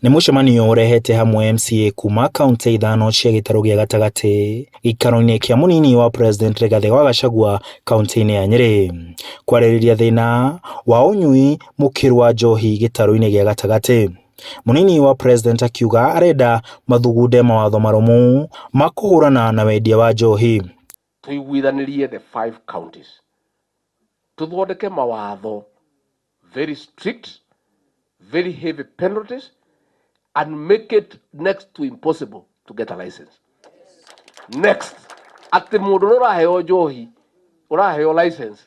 Nĩ mũcemanio ũrehete hamwe MCA kuma kaũntĩ ithano cia gĩtarũ gĩa gatagatĩ gĩikaro-inĩ kĩa mũnini wa President Rigathi Gachagua kaũntĩ-inĩ ya Nyeri kwarĩrĩria thĩna wa ũnyui mũkĩru wa njohi gĩtarũ-inĩ gĩa gatagatĩ. Mũnini wa President akiuga arenda mathugunde mawatho marũmu ma kũhũrana na wendia wa njohi. Tuiguithanĩrie the 5 counties. Tuthondeke mawatho very strict, very heavy penalties, and make it next to impossible to get a license. Next, ati mundu uraheo njohi, uraheo license,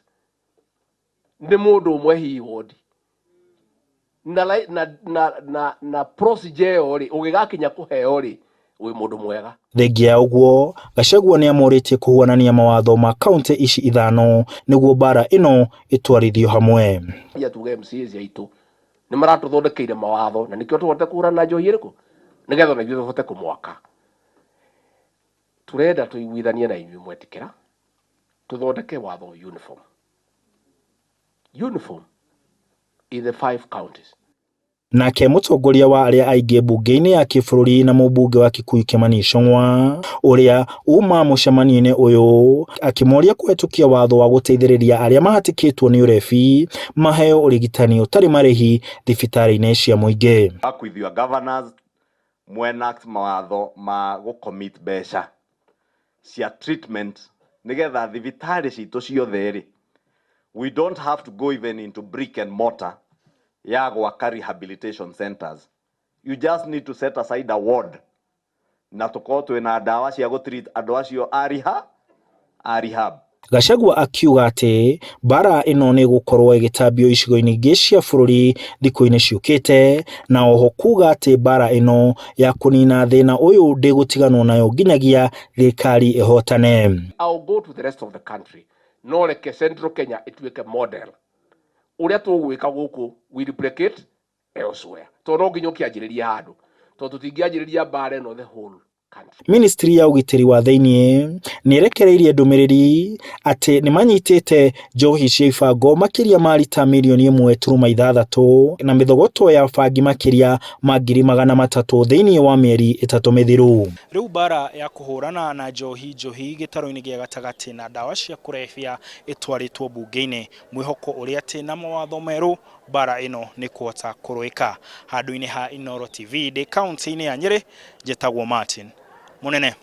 ni mundu umwe hi wodi. Na procedure ori ugigakinya kuheo ri wi mundu mwega. Thengia ya ũguo, Gachagua nĩ amũrĩtie kũhuanania mawatho ma kaũntĩ ici ithano nĩguo bara ĩno ĩtwarithio hamwe. Ya tuge MCAs aitu ni maratuthondekeire mawatho na nikio tuhote kũhũrana na njohi ĩrĩkũ nigetha na ithuĩ tuhote kũmwaka. Turenda tuiguithanie na inyuĩ mwetikĩra tuthondeke watho uniform. Uniform in the 5 counties. Nake mũtongoria wa arĩa aingĩ mbunge-inĩ ya kĩbũrũri na mũmbunge wa Kikuyu Kimani Ichung'wa ũrĩa uma mũcemanio-inĩ ũyũ akĩmoria kũhetũkia watho wa gũteithĩrĩria arĩa mahatĩkĩtwo nĩ ũrebi maheo ũrigitani ũtarĩ marĩhi thibitarĩ-inĩ cia mũingĩ. With your governors mwenact mawatho ma gũcommit mbeca cia treatment nigetha thibitarĩ citũ ciothe rĩ, we don't have to go even into brick and mortar ya gwaka rehabilitation centers. You just need to set aside a ward na tukorwo twina ndawa cia gũtreat andũ acio a rehab. Gachagua akiuga atĩ bara ĩno nĩ gũkorwo ĩgĩtambio icigo-inĩ ingĩ cia bũrũri thikũ-inĩ ciũkĩte, na oho kuga atĩ bara ĩno ya kũnina thĩna ũyũ ndĩgũtiganwo nayo nginyagia thirikari ĩhotane. I'll go to the rest of the country. No reke Central Kenya ituĩke model. Uria tũgwĩka gũkũ we replicate elsewhere. Tondũ no nginya ũkĩanjĩrĩria handũ. Tondũ tũtingĩanjĩrĩria bara ĩno the whole country. Ministry ya ũgitĩri wa thĩinĩ nĩ ĩrekereirie ndũmĩrĩri atĩ nĩ manyitĩte njohi cia ibango makĩria ma lita milioni 1.6 na mĩthogoto ya bangi makĩria ma 300,000 thĩinĩ wa mĩeri 3 mĩthiru. Rĩu bara ya kũhũrana na njohi gĩtarũ-inĩ gĩa gatagatĩ na ndawa cia kũrebia ĩtwarĩtwo mbunge-inĩ, mwĩhoko ũrĩa atĩ na mawatho merũ bara ĩno nĩ kũhota kũrũĩka. Handũ-inĩ ha Inooro TV ndĩ kaũntĩ-inĩ ya Nyeri, njĩtagwo Martin Mũnene.